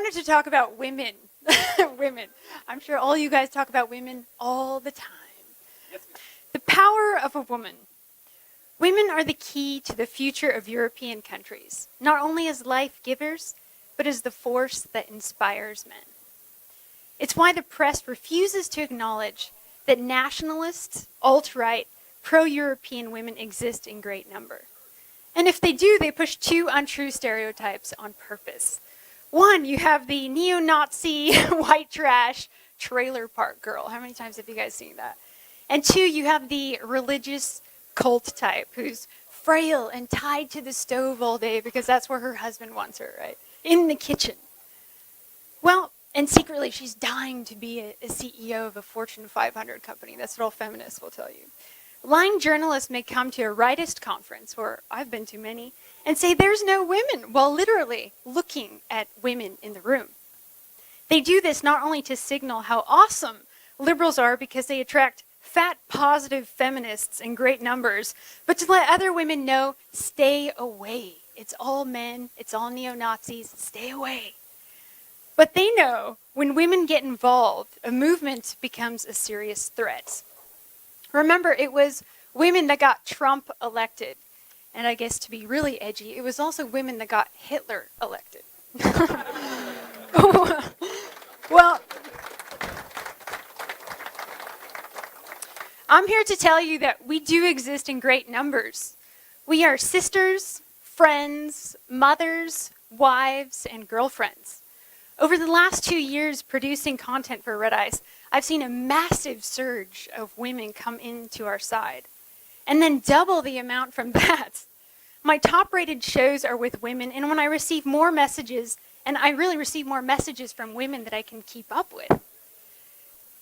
To talk about women. Women. I'm sure all you guys talk about women all the time. Yes, the power of a woman. Women are the key to the future of European countries, not only as life givers, but as the force that inspires men. It's why the press refuses to acknowledge that nationalist, alt-right, pro-European women exist in great number. And if they do, they push two untrue stereotypes on purpose. One, you have the neo-Nazi, white trash, trailer park girl. How many times have you guys seen that? And two, you have the religious cult type who's frail and tied to the stove all day because that's where her husband wants her, right? In the kitchen. Well, and secretly she's dying to be a CEO of a Fortune 500 company. That's what all feminists will tell you. Lying journalists may come to a rightist conference, or I've been to many, and say there's no women, while literally looking at women in the room. They do this not only to signal how awesome liberals are because they attract fat, positive feminists in great numbers, but to let other women know, stay away. It's all men, it's all neo-Nazis, stay away. But they know when women get involved, a movement becomes a serious threat. Remember, it was women that got Trump elected. And I guess to be really edgy, it was also women that got Hitler elected. Well, I'm here to tell you that we do exist in great numbers. We are sisters, friends, mothers, wives, and girlfriends. Over the last 2 years producing content for Red Eyes, I've seen a massive surge of women come into our side. And then double the amount from that. My top-rated shows are with women, and when I receive more messages, and I really receive more messages from women that I can keep up with.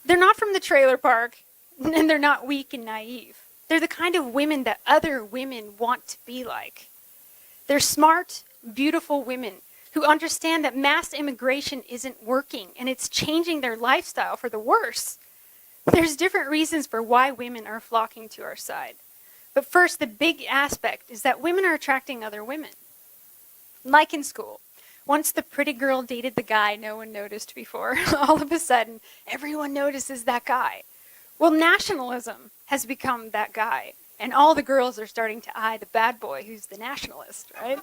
They're not from the trailer park, and they're not weak and naive. They're the kind of women that other women want to be like. They're smart, beautiful women who understand that mass immigration isn't working, and it's changing their lifestyle for the worse. There's different reasons for why women are flocking to our side. But first, the big aspect is that women are attracting other women. Like in school, once the pretty girl dated the guy no one noticed before, all of a sudden, everyone notices that guy. Well, nationalism has become that guy, and all the girls are starting to eye the bad boy who's the nationalist, right?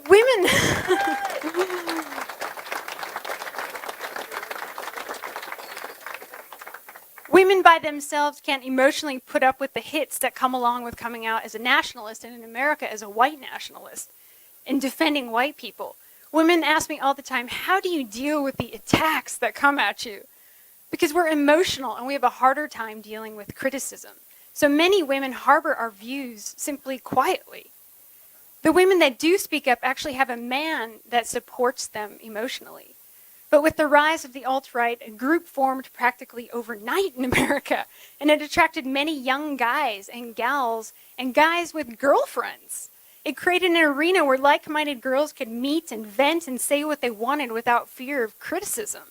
Women... Women by themselves can't emotionally put up with the hits that come along with coming out as a nationalist and in America as a white nationalist and defending white people. Women ask me all the time, how do you deal with the attacks that come at you? Because we're emotional and we have a harder time dealing with criticism. So many women harbor our views simply quietly. The women that do speak up actually have a man that supports them emotionally. But with the rise of the alt-right, a group formed practically overnight in America, and it attracted many young guys and gals and guys with girlfriends. It created an arena where like-minded girls could meet and vent and say what they wanted without fear of criticism.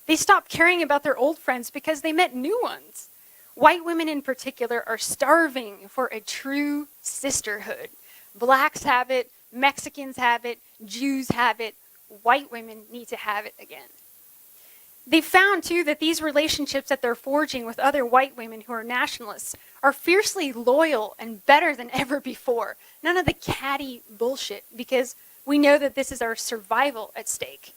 They stopped caring about their old friends because they met new ones. White women in particular are starving for a true sisterhood. Blacks have it, Mexicans have it, Jews have it. White women need to have it again. They found, too, that these relationships that they're forging with other white women who are nationalists are fiercely loyal and better than ever before. None of the catty bullshit, because we know that this is our survival at stake.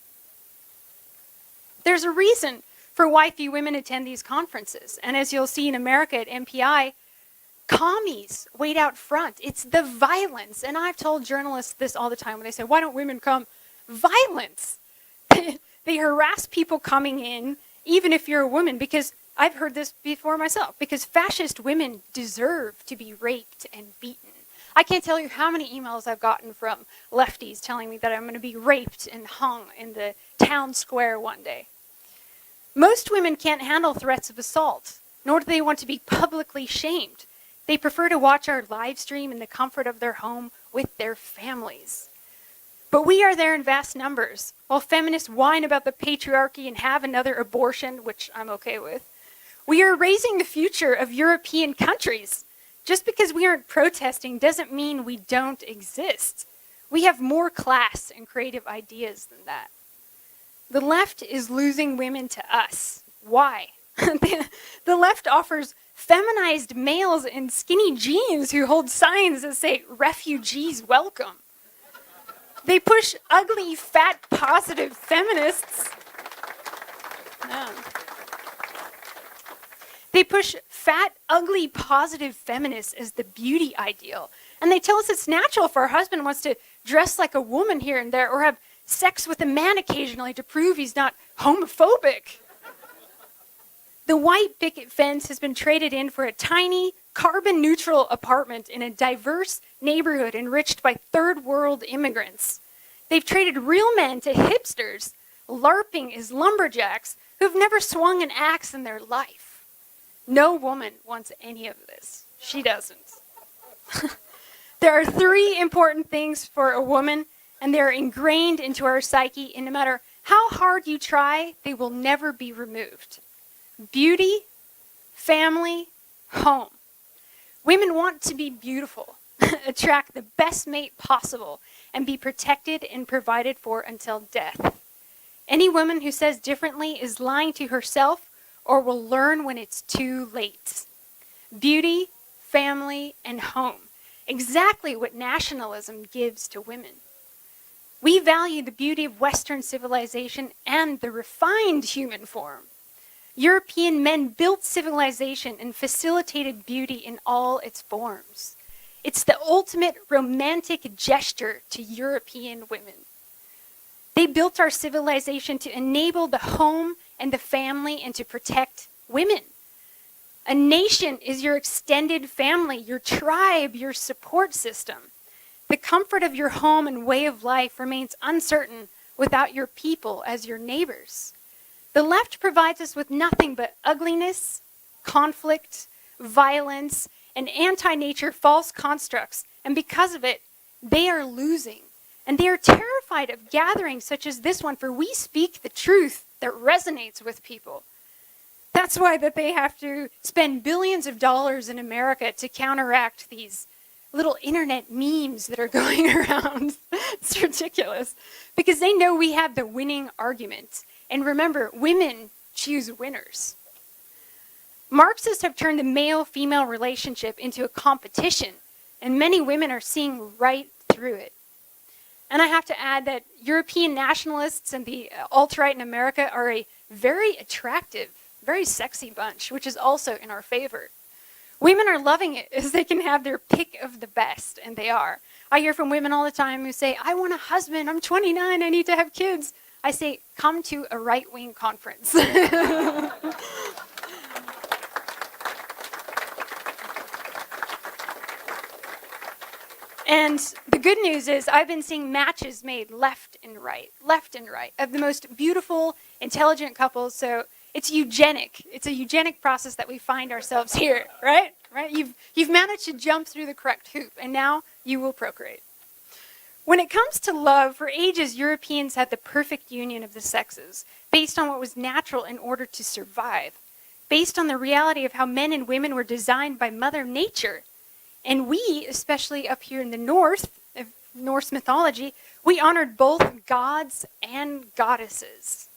There's a reason for why few women attend these conferences. And as you'll see in America at MPI, commies wait out front. It's the violence. And I've told journalists this all the time when they say, why don't women come? Violence. They harass people coming in, even if you're a woman, because I've heard this before myself, because fascist women deserve to be raped and beaten. I can't tell you how many emails I've gotten from lefties telling me that I'm going to be raped and hung in the town square one day. Most women can't handle threats of assault, nor do they want to be publicly shamed. They prefer to watch our live stream in the comfort of their home with their families. But we are there in vast numbers. While feminists whine about the patriarchy and have another abortion, which I'm okay with, we are raising the future of European countries. Just because we aren't protesting doesn't mean we don't exist. We have more class and creative ideas than that. The left is losing women to us. Why? The left offers feminized males in skinny jeans who hold signs that say, "Refugees welcome." They push ugly, fat, positive feminists. No. They push fat, ugly, positive feminists as the beauty ideal. And they tell us it's natural for our husband wants to dress like a woman here and there or have sex with a man occasionally to prove he's not homophobic. The white picket fence has been traded in for a tiny, carbon-neutral apartment in a diverse neighborhood enriched by third-world immigrants. They've traded real men to hipsters, LARPing as lumberjacks who've never swung an axe in their life. No woman wants any of this. She doesn't. There are 3 important things for a woman, and they are ingrained into our psyche, and no matter how hard you try, they will never be removed. Beauty, family, home. Women want to be beautiful, attract the best mate possible, and be protected and provided for until death. Any woman who says differently is lying to herself or will learn when it's too late. Beauty, family, and home. Exactly what nationalism gives to women. We value the beauty of Western civilization and the refined human form. European men built civilization and facilitated beauty in all its forms. It's the ultimate romantic gesture to European women. They built our civilization to enable the home and the family and to protect women. A nation is your extended family, your tribe, your support system. The comfort of your home and way of life remains uncertain without your people as your neighbors. The left provides us with nothing but ugliness, conflict, violence, and anti-nature false constructs, and because of it, they are losing. And they are terrified of gatherings such as this one, for we speak the truth that resonates with people. That's why that they have to spend billions of dollars in America to counteract these little internet memes that are going around. It's ridiculous. Because they know we have the winning argument. And remember, women choose winners. Marxists have turned the male-female relationship into a competition, and many women are seeing right through it. And I have to add that European nationalists and the alt-right in America are a very attractive, very sexy bunch, which is also in our favor. Women are loving it as they can have their pick of the best, and they are. I hear from women all the time who say, "I want a husband, I'm 29, I need to have kids." I say, come to a right-wing conference. And the good news is I've been seeing matches made left and right, of the most beautiful, intelligent couples. So it's eugenic. It's a eugenic process that we find ourselves here, right? You've managed to jump through the correct hoop, and now you will procreate. When it comes to love, for ages, Europeans had the perfect union of the sexes, based on what was natural in order to survive, based on the reality of how men and women were designed by Mother Nature. And we, especially up here in the north, of Norse mythology, we honored both gods and goddesses.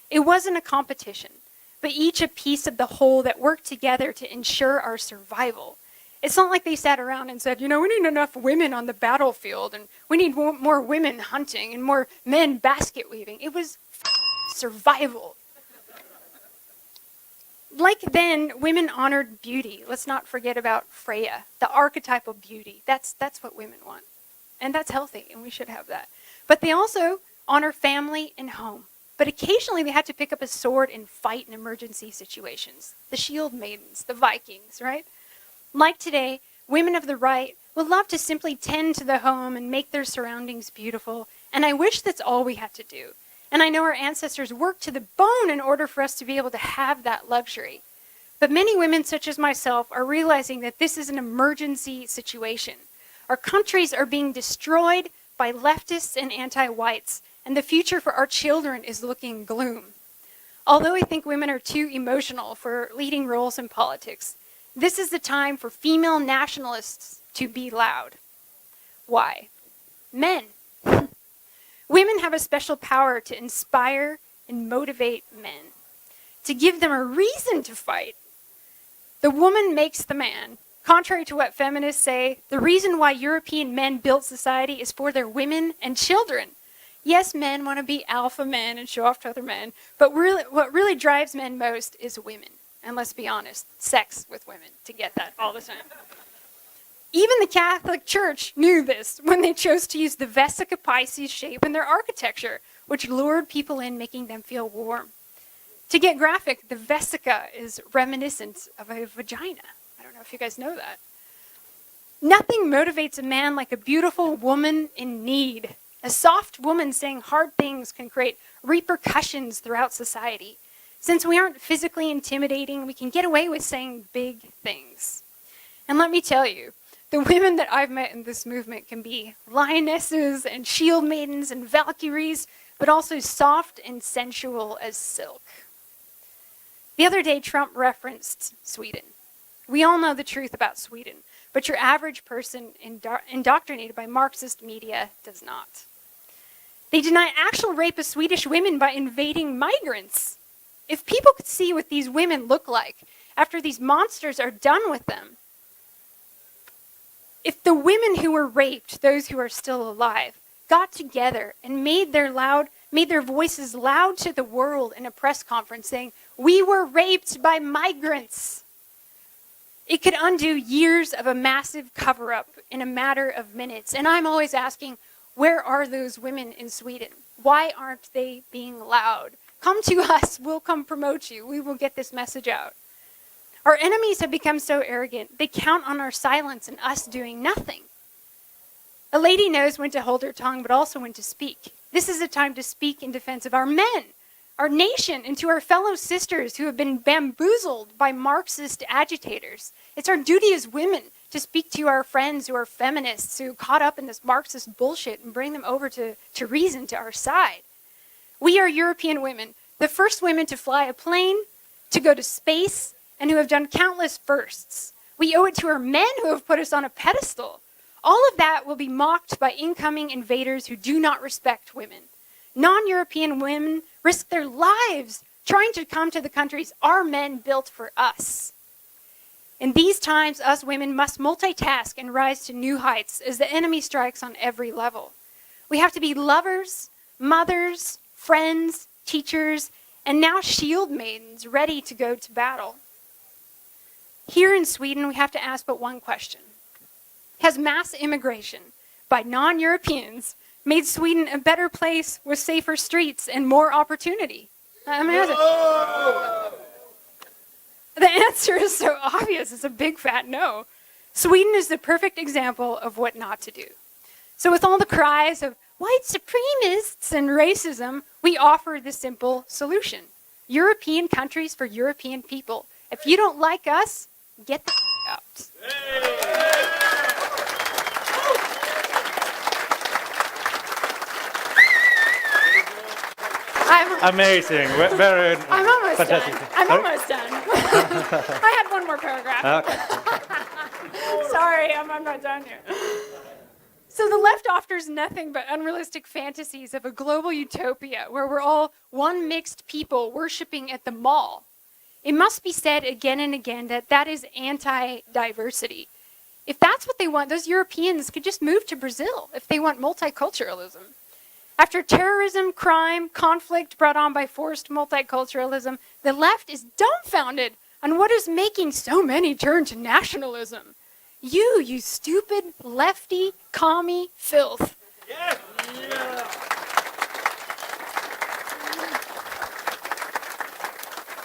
It wasn't a competition, but each a piece of the whole that worked together to ensure our survival. It's not like they sat around and said, we need enough women on the battlefield, and we need more women hunting and more men basket weaving. It was survival. Like then, women honored beauty. Let's not forget about Freya, the archetypal beauty. That's what women want. And that's healthy, and we should have that. But they also honor family and home. but occasionally they had to pick up a sword and fight in emergency situations. The shield maidens, the Vikings, right? Like today, women of the right would love to simply tend to the home and make their surroundings beautiful, and I wish that's all we had to do. And I know our ancestors worked to the bone in order for us to be able to have that luxury. But many women, such as myself, are realizing that this is an emergency situation. Our countries are being destroyed by leftists and anti-whites, and the future for our children is looking gloom. Although I think women are too emotional for leading roles in politics, this is the time for female nationalists to be loud. Why? Men. Women have a special power to inspire and motivate men, to give them a reason to fight. The woman makes the man. Contrary to what feminists say, the reason why European men built society is for their women and children. Yes, men want to be alpha men and show off to other men, but what really drives men most is women. And let's be honest, sex with women, to get that all the time. Even the Catholic Church knew this when they chose to use the Vesica Pisces shape in their architecture, which lured people in, making them feel warm. To get graphic, the vesica is reminiscent of a vagina. I don't know if you guys know that. Nothing motivates a man like a beautiful woman in need. A soft woman saying hard things can create repercussions throughout society. Since we aren't physically intimidating, we can get away with saying big things. And let me tell you, the women that I've met in this movement can be lionesses and shield maidens and valkyries, but also soft and sensual as silk. The other day, Trump referenced Sweden. We all know the truth about Sweden, but your average person indoctrinated by Marxist media does not. They deny actual rape of Swedish women by invading migrants. If people could see what these women look like after these monsters are done with them, if the women who were raped, those who are still alive, got together and made their voices loud to the world in a press conference saying, "We were raped by migrants," it could undo years of a massive cover-up in a matter of minutes. And I'm always asking, where are those women in Sweden? Why aren't they being loud? Come to us, we'll come promote you. We will get this message out. Our enemies have become so arrogant, they count on our silence and us doing nothing. A lady knows when to hold her tongue, but also when to speak. This is a time to speak in defense of our men, our nation, and to our fellow sisters who have been bamboozled by Marxist agitators. It's our duty as women to speak to our friends who are feminists, who caught up in this Marxist bullshit, and bring them over to reason, to our side. We are European women, the first women to fly a plane, to go to space, and who have done countless firsts. We owe it to our men who have put us on a pedestal. All of that will be mocked by incoming invaders who do not respect women. Non-European women risk their lives trying to come to the countries our men built for us. In these times, us women must multitask and rise to new heights as the enemy strikes on every level. We have to be lovers, mothers, friends, teachers, and now shield maidens ready to go to battle. Here in Sweden, we have to ask but one question. Has mass immigration by non-Europeans made Sweden a better place with safer streets and more opportunity? The answer is so obvious. It's a big fat no. Sweden is the perfect example of what not to do. So with all the cries of white supremacists and racism, we offer the simple solution. European countries for European people. If you don't like us, get the out. Amazing. Very I'm almost fantastic. done. I'm almost done. I had one more paragraph. Okay. Sorry, I'm not done here. So the left offers nothing but unrealistic fantasies of a global utopia where we're all one mixed people worshiping at the mall. It must be said again and again that that is anti-diversity. If that's what they want, those Europeans could just move to Brazil if they want multiculturalism. After terrorism, crime, conflict brought on by forced multiculturalism, the left is dumbfounded on what is making so many turn to nationalism. You stupid, lefty, commie filth. Yeah.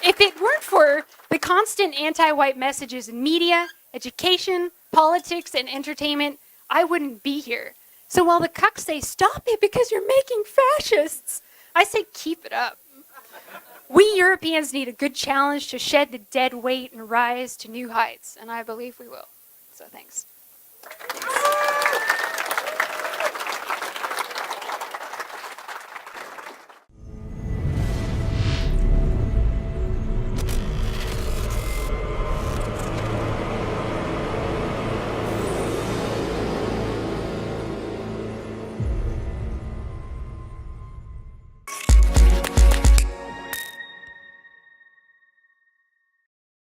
If it weren't for the constant anti-white messages in media, education, politics, and entertainment, I wouldn't be here. So while the cucks say, stop it because you're making fascists, I say, keep it up. We Europeans need a good challenge to shed the dead weight and rise to new heights, and I believe we will. So thanks.